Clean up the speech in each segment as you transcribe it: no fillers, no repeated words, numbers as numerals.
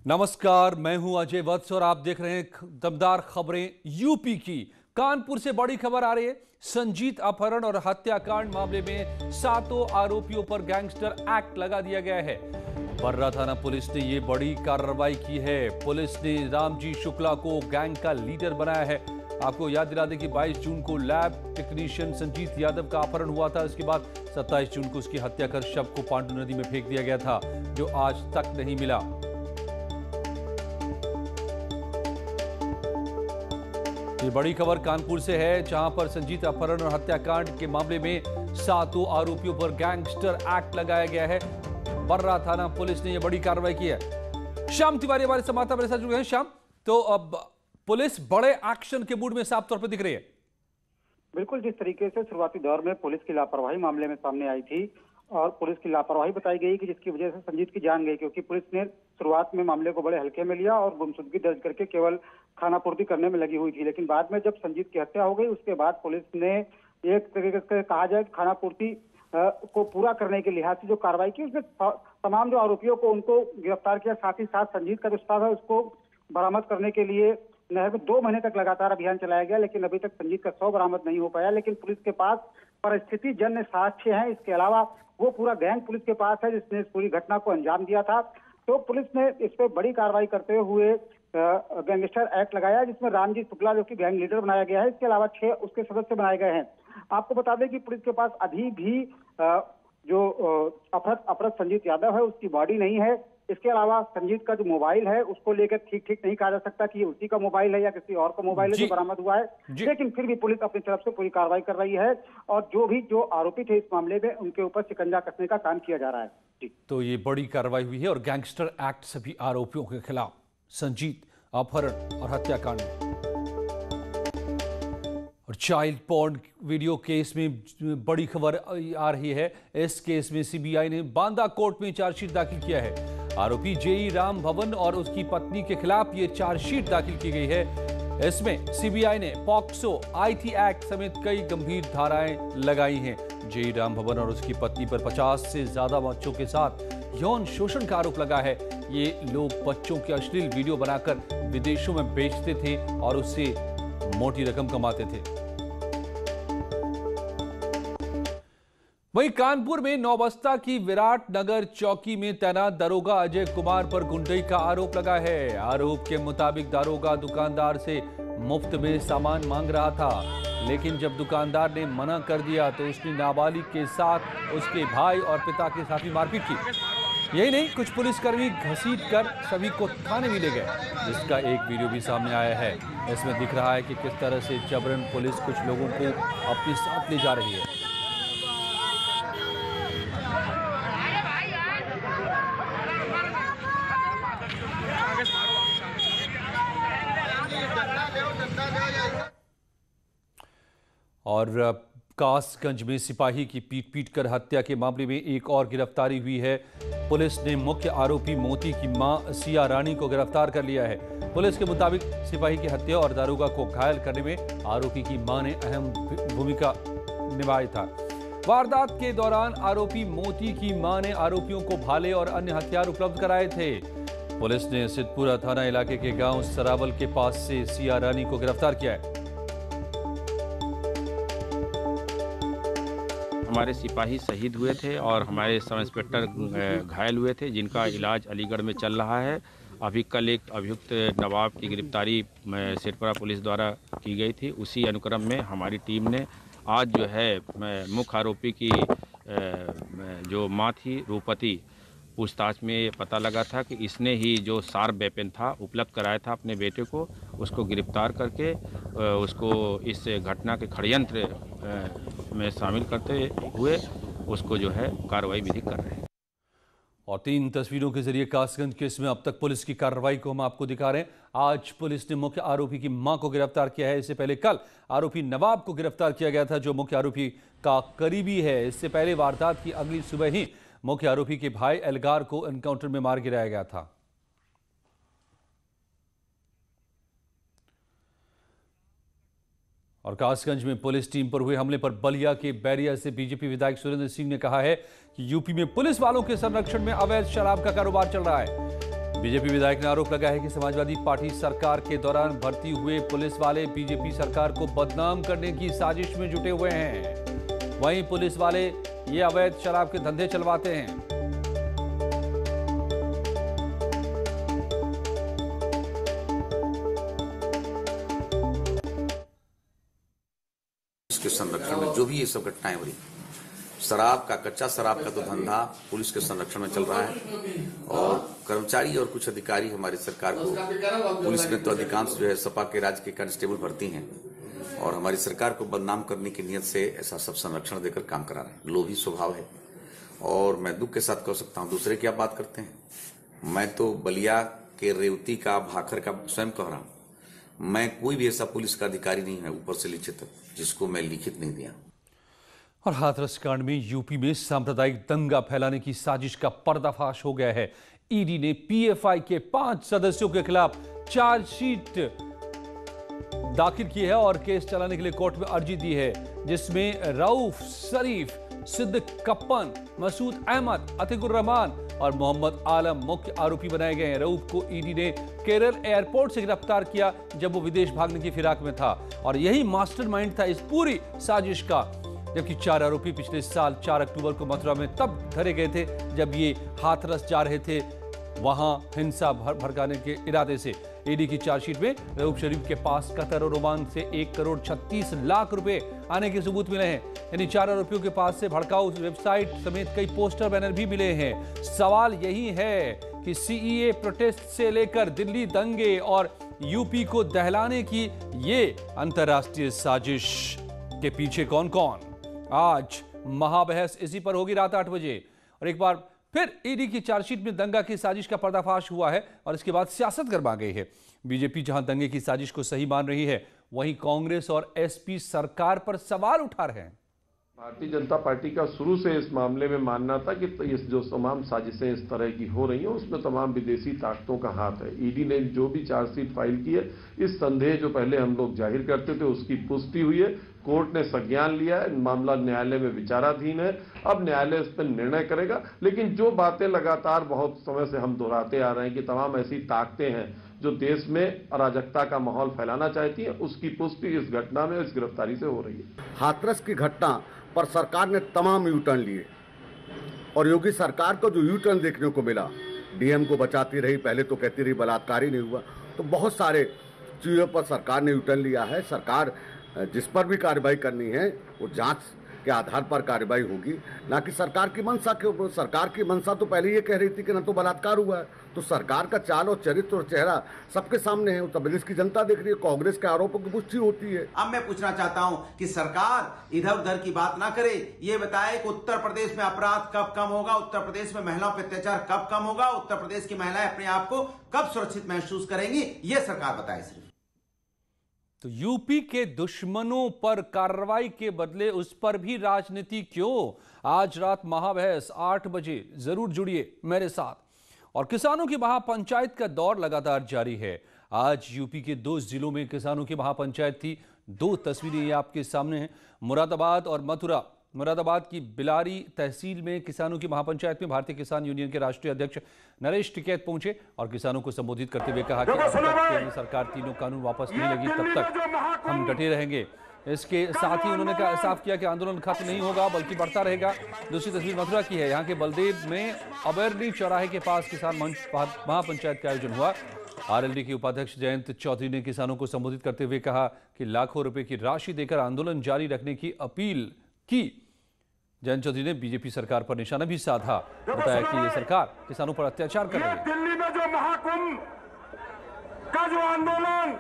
नमस्कार, मैं हूं अजय वत्स और आप देख रहे हैं दमदार खबरें यूपी की। कानपुर से बड़ी खबर आ रही है। संजीत अपहरण और हत्याकांड मामले में 7 आरोपियों पर गैंगस्टर एक्ट लगा दिया गया है। बर्रा थाना पुलिस ने यह बड़ी कार्रवाई की है। पुलिस ने रामजी शुक्ला को गैंग का लीडर बनाया है। आपको याद दिला दें कि 22 जून को लैब टेक्नीशियन संजीत यादव का अपहरण हुआ था। इसके बाद 27 जून को उसकी हत्या कर शव को पांडू नदी में फेंक दिया गया था, जो आज तक नहीं मिला। ये बड़ी खबर कानपुर से है, जहां पर संजीत अपहरण और हत्याकांड के मामले में 7 आरोपियों पर गैंगस्टर एक्ट लगाया गया है। बर्रा थाना पुलिस ने यह बड़ी कार्रवाई की है। श्याम तिवारी हमारे संवाददाता मेरे साथ जुड़े हैं। श्याम, तो अब पुलिस बड़े एक्शन के मूड में साफ तौर पर दिख रही है। बिल्कुल, जिस तरीके से शुरुआती दौर में पुलिस की लापरवाही मामले में सामने आई थी और पुलिस की लापरवाही बताई गई कि जिसकी वजह से संजीत की जान गई, क्योंकि पुलिस ने शुरुआत में मामले को बड़े हल्के में लिया और गुमशुदगी दर्ज करके केवल खानापूर्ति करने में लगी हुई थी। लेकिन बाद में जब संजीत की हत्या हो गई, उसके बाद पुलिस ने एक तरीके से कहा जाए खानापूर्ति को पूरा करने के लिहाज से जो कार्रवाई की, उसमें तमाम जो आरोपियों को उनको गिरफ्तार किया। साथ ही साथ संजीत का जो स्टाफ है उसको बरामद करने के लिए नहर में 2 महीने तक लगातार अभियान चलाया गया, लेकिन अभी तक संजीत का शव बरामद नहीं हो पाया। लेकिन पुलिस के पास परिस्थिति जन्य साक्ष्य हैं। इसके अलावा वो पूरा गैंग पुलिस के पास है जिसने इस पूरी घटना को अंजाम दिया था। तो पुलिस ने इस पर बड़ी कार्रवाई करते हुए गैंगस्टर एक्ट लगाया, जिसमें रामजी शुक्ला जो कि गैंग लीडर बनाया गया है। इसके अलावा 6 उसके सदस्य बनाए गए हैं। आपको बता दें कि पुलिस के पास अभी भी जो अपहृत संजीत यादव है उसकी बॉडी नहीं है। इसके अलावा संजीत का जो मोबाइल है उसको लेकर ठीक नहीं कहा जा सकता कि ये उसी का मोबाइल है या किसी और का मोबाइल है जो बरामद हुआ है। लेकिन फिर भी पुलिस अपनी तरफ से पूरी कार्रवाई कर रही है और जो आरोपी थे इस मामले में उनके ऊपर शिकंजा कसने का काम किया जा रहा है। जी, तो ये बड़ी कार्रवाई हुई है और गैंगस्टर एक्ट सभी आरोपियों के खिलाफ, संजीत अपहरण और हत्याकांड और चाइल्ड पॉर्न वीडियो केस में बड़ी खबर आ रही है। इस केस में सीबीआई ने बांदा कोर्ट में चार्जशीट दाखिल किया है। आरोपी जेई राम भवन और उसकी पत्नी के खिलाफ ये चार्जशीट दाखिल की गई है। इसमें सीबीआई ने पॉक्सो, आईटी एक्ट समेत कई गंभीर धाराएं लगाई हैं। जेई राम भवन और उसकी पत्नी पर 50 से ज्यादा बच्चों के साथ यौन शोषण का आरोप लगा है। ये लोग बच्चों के अश्लील वीडियो बनाकर विदेशों में बेचते थे और उससे मोटी रकम कमाते थे। वहीं कानपुर में नौबस्ता की विराट नगर चौकी में तैनात दरोगा अजय कुमार पर गुंडई का आरोप लगा है। आरोप के मुताबिक दरोगा दुकानदार से मुफ्त में सामान मांग रहा था, लेकिन जब दुकानदार ने मना कर दिया तो उसने नाबालिग के साथ उसके भाई और पिता के साथ भी मारपीट की। यही नहीं, कुछ पुलिसकर्मी घसीट कर सभी को थाने भी ले गए, जिसका एक वीडियो भी सामने आया है। इसमें दिख रहा है कि किस तरह से जबरन पुलिस कुछ लोगों को अपने साथ ले जा रही है। और कासगंज में सिपाही की पीट कर हत्या के मामले में एक और गिरफ्तारी हुई है। पुलिस ने मुख्य आरोपी मोती की मां सिया रानी को गिरफ्तार कर लिया है। पुलिस के मुताबिक सिपाही की हत्या और दारोगा को घायल करने में आरोपी की मां ने अहम भूमिका निभाई था। वारदात के दौरान आरोपी मोती की मां ने आरोपियों को भाले और अन्य हथियार उपलब्ध कराए थे। पुलिस ने सिद्धपुरा थाना इलाके के गांव सरावल के पास से सिया रानी को गिरफ्तार किया है। हमारे सिपाही शहीद हुए थे और हमारे सब इंस्पेक्टर घायल हुए थे, जिनका इलाज अलीगढ़ में चल रहा है। अभी कल एक अभियुक्त नवाब की गिरफ्तारी सिद्धपुरा पुलिस द्वारा की गई थी। उसी अनुक्रम में हमारी टीम ने आज जो है मुख्य आरोपी की जो मां थी रूपती, पूछताछ में पता लगा था कि इसने ही जो शार्प वेपन था उपलब्ध कराया था अपने बेटे को, उसको गिरफ्तार करके उसको इस घटना के षड्यंत्र में शामिल करते हुए उसको जो है कार्रवाई विधिक कर रहे हैं। और 3 तस्वीरों के जरिए कासगंज केस में अब तक पुलिस की कार्रवाई को हम आपको दिखा रहे हैं। आज पुलिस ने मुख्य आरोपी की मां को गिरफ्तार किया है। इससे पहले कल आरोपी नवाब को गिरफ्तार किया गया था, जो मुख्य आरोपी का करीबी है। इससे पहले वारदात की अगली सुबह ही मुख्य आरोपी के भाई एलगार को एनकाउंटर में मार गिराया गया था। और कासगंज में पुलिस टीम पर हुए हमले पर बलिया के बैरिया से बीजेपी विधायक सुरेंद्र सिंह ने कहा है कि यूपी में पुलिस वालों के संरक्षण में अवैध शराब का कारोबार चल रहा है। बीजेपी विधायक ने आरोप लगाया है कि समाजवादी पार्टी सरकार के दौरान भर्ती हुए पुलिस वाले बीजेपी सरकार को बदनाम करने की साजिश में जुटे हुए हैं। वहीं पुलिस वाले ये अवैध शराब के धंधे चलवाते हैं। इसके संरक्षण में जो भी ये सब घटनाएं हो रही, शराब का, कच्चा शराब का तो धंधा पुलिस के संरक्षण में चल रहा है और कर्मचारी और कुछ अधिकारी हमारी सरकार को, पुलिस में तो अधिकांश जो है सपा के राज्य के कांस्टेबल भर्ती हैं और हमारी सरकार को बदनाम करने की नियत से ऐसा सब संरक्षण देकर काम करा रहे हैं। लोभी स्वभाव है और मैं दुख के साथ कह सकता हूँ, दूसरे क्या बात करते हैं। मैं तो बलिया के रेवती का, भाखर का स्वयं कह रहा हूँ, मैं कोई भी ऐसा पुलिस का अधिकारी नहीं है ऊपर से लिखित जिसको मैं लिखित नहीं दिया। और हाथरस कांड में यूपी में सांप्रदायिक दंगा फैलाने की साजिश का पर्दाफाश हो गया है। ईडी ने पीएफआई के 5 सदस्यों के खिलाफ चार्जशीट दाखिल की है और केस चलाने के लिए कोर्ट में अर्जी दी है, जिसमें रऊफ, शरीफ, सिद्दीक कप्पन, मसूद अहमद, अतिकुर रहमान और मोहम्मद आलम मुख्य आरोपी बनाए गए हैं। रऊफ को ईडी ने केरल एयरपोर्ट से गिरफ्तार किया जब वो विदेश भागने की फिराक में था और यही मास्टरमाइंड था इस पूरी साजिश का। जबकि 4 आरोपी पिछले साल 4 अक्टूबर को मथुरा में तब धरे गए थे जब ये हाथरस जा रहे थे, वहां हिंसा भड़काने के इरादे से। ईडी की चार्जशीट में रऊफ शरीफ के पास कतर और ओमान से 1 करोड़ 36 लाख रुपए आने के सबूत मिले हैं। यानी 4 आरोपियों के पास से भड़काऊ वेबसाइट समेत कई पोस्टर बैनर भी मिले हैं। सवाल यही है कि सीईए प्रोटेस्ट से लेकर दिल्ली दंगे और यूपी को दहलाने की ये अंतर्राष्ट्रीय साजिश के पीछे कौन कौन। आज महाबहस इसी पर होगी रात 8 बजे और एक बार फिर ईडी की चार्जशीट में दंगा की साजिश का पर्दाफाश हुआ है और इसके बाद सियासत गरमा गई है। बीजेपी जहां दंगे की साजिश को सही मान रही है, वहीं कांग्रेस और एसपी सरकार पर सवाल उठा रहे हैं। भारतीय जनता पार्टी का शुरू से इस मामले में मानना था कि इस जो तमाम साजिशें इस तरह की हो रही हैं उसमें तमाम विदेशी ताकतों का हाथ है। ईडी ने जो भी चार्जशीट फाइल की है, इस संदेह जो पहले हम लोग जाहिर करते थे उसकी पुष्टि हुई है। कोर्ट ने संज्ञान लिया है, मामला न्यायालय में विचाराधीन है। अब न्यायालय इस पर निर्णय करेगा। लेकिन जो बातें लगातार बहुत समय से हम दोहराते आ रहे हैं कि तमाम ऐसी ताकतें हैं जो देश में अराजकता का माहौल फैलाना चाहती है, उसकी पुष्टि इस घटना में, इस गिरफ्तारी से हो रही है। हाथरस की घटना पर सरकार ने तमाम यू टर्न लिए और योगी सरकार को जो यू टर्न देखने को मिला, डीएम को बचाती रही, पहले तो कहती रही बलात्कार ही नहीं हुआ, तो बहुत सारे चीज़ों पर सरकार ने यू टर्न लिया है। सरकार जिस पर भी कार्रवाई करनी है वो जांच के आधार पर कार्रवाई होगी, ना कि सरकार की मंशा के ऊपर। सरकार की मंशा तो पहले ये कह रही थी कि न तो बलात्कार हुआ है, तो सरकार का चाल और चरित्र और चेहरा सबके सामने है। उत्तर प्रदेश की जनता देख रही है, कांग्रेस के आरोपों की पुष्टि होती है। अब मैं पूछना चाहता हूं कि सरकार इधर उधर की बात ना करे, ये बताए कि उत्तर प्रदेश में अपराध कब कम होगा, उत्तर प्रदेश में महिलाओं पर अत्याचार कब कम होगा, उत्तर प्रदेश की महिलाएं अपने आप को कब सुरक्षित महसूस करेंगी, ये सरकार बताए सिर्फ। तो यूपी के दुश्मनों पर कार्रवाई के बदले उस पर भी राजनीति क्यों? आज रात महाबहस 8 बजे जरूर जुड़िए मेरे साथ। और किसानों की महापंचायत का दौर लगातार जारी है। आज यूपी के 2 जिलों में किसानों की महापंचायत थी। 2 तस्वीरें ये आपके सामने हैं, मुरादाबाद और मथुरा। मुरादाबाद की बिलारी तहसील में किसानों की महापंचायत में भारतीय किसान यूनियन के राष्ट्रीय अध्यक्ष नरेश टिकैत पहुंचे और किसानों को संबोधित करते हुए कहा कि अब तक केंद्र सरकार तीनों कानून वापस नहीं लगी तब तक हम डटे रहेंगे। इसके साथ ही उन्होंने साफ किया कि आंदोलन खत्म नहीं होगा बल्कि बढ़ता रहेगा। दूसरी तस्वीर मथुरा की है। यहाँ के बलदेव में अबेरली चौराहे के पास किसान मंच महापंचायत का आयोजन हुआ। आरएलडी के उपाध्यक्ष जयंत चौधरी ने किसानों को संबोधित करते हुए कहा कि लाखों रुपए की राशि देकर आंदोलन जारी रखने की अपील की। जयंत चौधरी ने बीजेपी सरकार पर निशाना भी साधा, बताया कि ये सरकार किसानों पर अत्याचार कर रही है। दिल्ली में जो महाकुंभ का जो आंदोलन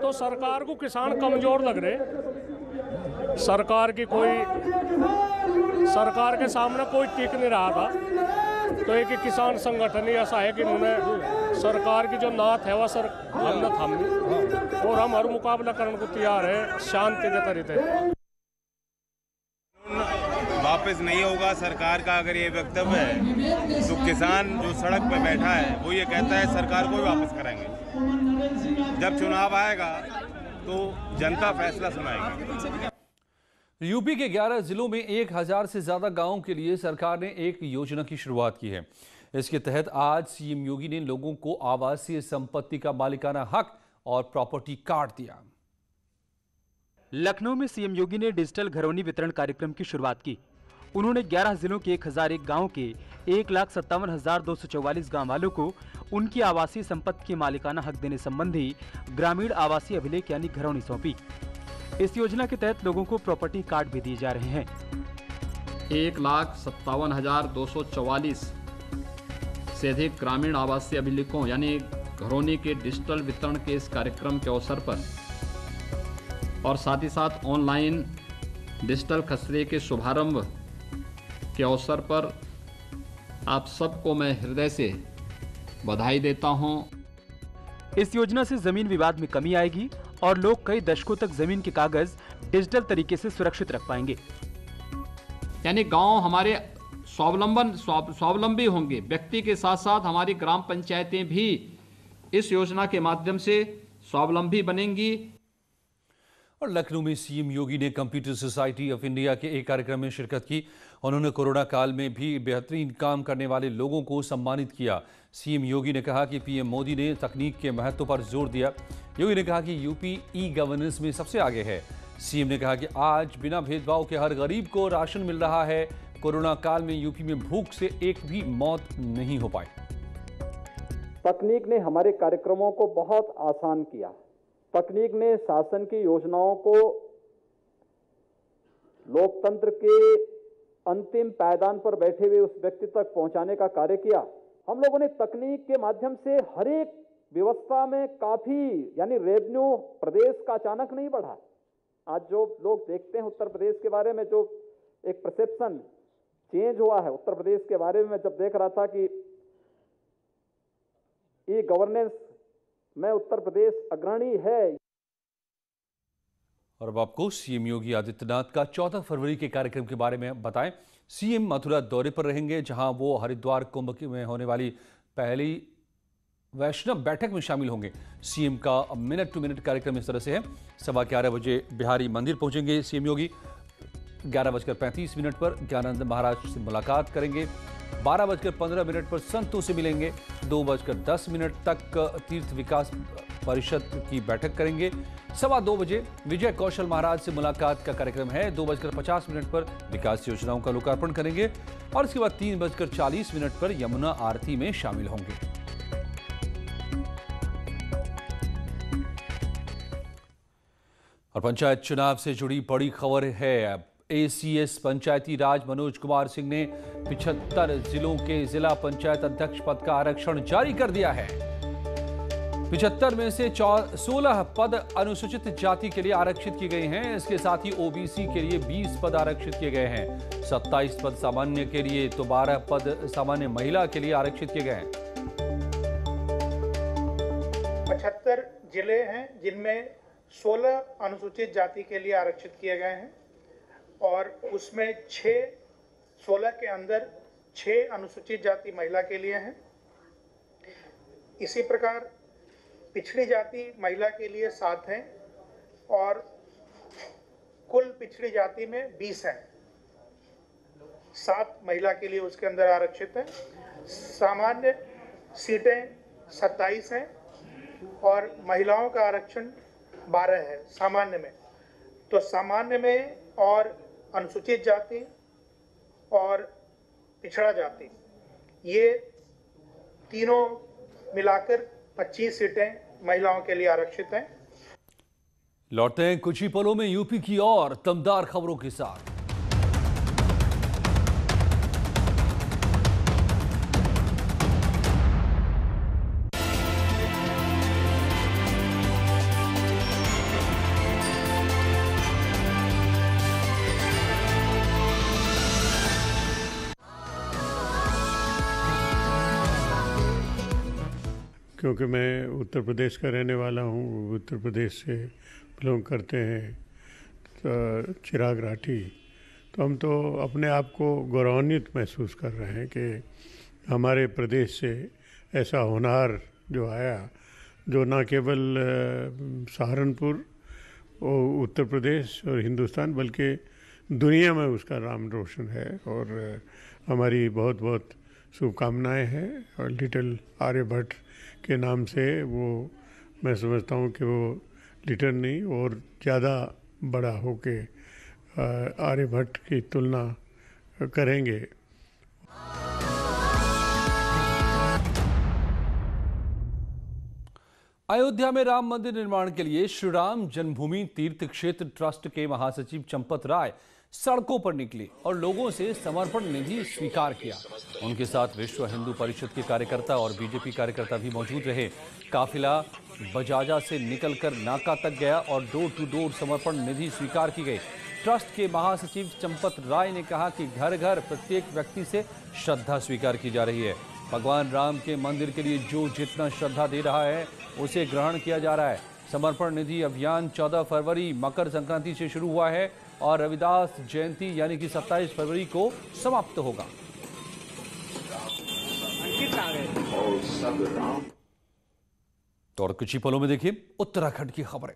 तो सरकार को किसान कमजोर लग रहे। सरकार के सामने कोई टिक नहीं रहा था। तो एक किसान संगठन ही ऐसा है कि उन्होंने सरकार की जो नाथ है वह हमने थामी और हम हर मुकाबला करने को तैयार है शांति के तरीके। वापस नहीं होगा सरकार का अगर ये वक्तव्य है तो किसान जो सड़क पर बैठा है वो ये कहता है सरकार को ही वापस कराएंगे। जब चुनाव आएगा तो जनता फैसला सुनाएगी। यूपी के 11 जिलों में 1000 से ज्यादा गांवों के लिए सरकार ने एक योजना की शुरुआत की है। इसके तहत आज सीएम योगी ने लोगों को आवासीय संपत्ति का मालिकाना हक और प्रॉपर्टी कार्ड दिया। लखनऊ में सीएम योगी ने डिजिटल घरौनी वितरण कार्यक्रम की शुरुआत की। उन्होंने 11 जिलों के 1001 गांव के 1,57,244 गांव वालों को उनकी आवासीय संपत्ति की मालिकाना हक देने संबंधी ग्रामीण आवासीय अभिलेख यानी घरौनी सौंपी। इस योजना के तहत लोगों को प्रॉपर्टी कार्ड भी दिए जा रहे हैं। 1,57,244 से अधिक ग्रामीण आवासीय अभिलेखों यानी घरौनी के डिजिटल वितरण के इस कार्यक्रम के अवसर पर और साथ ही साथ ऑनलाइन डिजिटल खसरे के शुभारंभ के अवसर पर आप सबको मैं हृदय से बधाई देता हूं। इस योजना से जमीन विवाद में कमी आएगी और लोग कई दशकों तक जमीन के कागज डिजिटल तरीके से सुरक्षित रख पाएंगे। यानी गांव हमारे स्वावलंबी होंगे। व्यक्ति के साथ साथ हमारी ग्राम पंचायतें भी इस योजना के माध्यम से स्वावलंबी बनेंगी। और लखनऊ में सीएम योगी ने कंप्यूटर सोसाइटी ऑफ इंडिया के एक कार्यक्रम में शिरकत की। उन्होंने कोरोना काल में भी बेहतरीन काम करने वाले लोगों को सम्मानित किया। सीएम योगी ने कहा कि पीएम मोदी ने तकनीक के महत्व पर जोर दिया। योगी ने कहा कि यूपी ई गवर्नेंस में सबसे आगे है। सीएम ने कहा कि आज बिना भेदभाव के हर गरीब को राशन मिल रहा है। कोरोना काल में यूपी में भूख से एक भी मौत नहीं हो पाई। तकनीक ने हमारे कार्यक्रमों को बहुत आसान किया। तकनीक ने शासन की योजनाओं को लोकतंत्र के अंतिम पायदान पर बैठे हुए उस व्यक्ति तक पहुंचाने का कार्य किया। हम लोगों ने तकनीक के माध्यम से हर एक व्यवस्था में काफी यानी रेवेन्यू प्रदेश का अचानक नहीं बढ़ा। आज जो लोग देखते हैं उत्तर प्रदेश के बारे में, जो एक परसेप्शन चेंज हुआ है उत्तर प्रदेश के बारे में, जब देख रहा था कि ई गवर्नेंस में उत्तर प्रदेश अग्रणी है। और अब आपको सीएम योगी आदित्यनाथ का 14 फरवरी के कार्यक्रम के बारे में बताएं। सीएम मथुरा दौरे पर रहेंगे, जहां वो हरिद्वार कुंभ में होने वाली पहली वैष्णव बैठक में शामिल होंगे। सीएम का मिनट टू मिनट कार्यक्रम इस तरह से है। 11:15 बजे बिहारी मंदिर पहुंचेंगे सीएम योगी। 11:35 पर ज्ञानानंद महाराज से मुलाकात करेंगे। 12:15 पर संतों से मिलेंगे। 2:10 तक तीर्थ विकास परिषद की बैठक करेंगे। 2:15 बजे विजय कौशल महाराज से मुलाकात का कार्यक्रम है। 2:50 पर विकास योजनाओं का लोकार्पण करेंगे और इसके बाद 3:40 पर यमुना आरती में शामिल होंगे। और पंचायत चुनाव से जुड़ी बड़ी खबर है। एसीएस पंचायती राज मनोज कुमार सिंह ने 75 जिलों के जिला पंचायत अध्यक्ष पद का आरक्षण जारी कर दिया है। 75 में से 16 पद अनुसूचित जाति के लिए आरक्षित किए गए हैं। इसके साथ ही ओबीसी के लिए 20 पद आरक्षित किए गए हैं। 27 पद सामान्य के लिए तो 12 पद सामान्य महिला के लिए आरक्षित किए गए हैं। 75 जिले हैं जिनमें 16 अनुसूचित जाति के लिए आरक्षित किए गए हैं और उसमें 16 के अंदर 6 अनुसूचित जाति महिला के लिए हैं। इसी प्रकार पिछड़ी जाति महिला के लिए 7 हैं और कुल पिछड़ी जाति में 20 हैं। 7 महिला के लिए उसके अंदर आरक्षित हैं। सामान्य सीटें 27 हैं और महिलाओं का आरक्षण 12 है सामान्य में। तो सामान्य में और अनुसूचित जाति और पिछड़ा जाति ये तीनों मिलाकर 25 सीटें महिलाओं के लिए आरक्षित हैं। लौटते हैं कुछ ही पलों में यूपी की और दमदार खबरों के साथ। क्योंकि मैं उत्तर प्रदेश का रहने वाला हूँ, उत्तर प्रदेश से बिलोंग करते हैं तो चिराग राठी, तो हम तो अपने आप को गौरवान्वित महसूस कर रहे हैं कि हमारे प्रदेश से ऐसा होनहार जो आया, जो न केवल सहारनपुर और उत्तर प्रदेश और हिंदुस्तान बल्कि दुनिया में उसका नाम रोशन है। और हमारी बहुत बहुत शुभकामनाएं हैं। और लिटिल आर्यभट्ट के नाम से वो मैं समझता हूँ कि वो लिटिल नहीं और ज़्यादा बड़ा होके आर्यभट्ट की तुलना करेंगे। अयोध्या में राम मंदिर निर्माण के लिए श्री राम जन्मभूमि तीर्थ क्षेत्र ट्रस्ट के महासचिव चंपत राय सड़कों पर निकले और लोगों से समर्पण निधि स्वीकार किया। उनके साथ विश्व हिंदू परिषद के कार्यकर्ता और बीजेपी कार्यकर्ता भी मौजूद रहे। काफिला बजाजा से निकलकर नाका तक गया और डोर टू डोर समर्पण निधि स्वीकार की गई। ट्रस्ट के महासचिव चंपत राय ने कहा कि घर घर प्रत्येक व्यक्ति से श्रद्धा स्वीकार की जा रही है। भगवान राम के मंदिर के लिए जो जितना श्रद्धा दे रहा है उसे ग्रहण किया जा रहा है। समर्पण निधि अभियान 14 फरवरी मकर संक्रांति से शुरू हुआ है और रविदास जयंती यानी कि 27 फरवरी को समाप्त होगा। और कुछ ही पलों में देखिए उत्तराखंड की खबरें।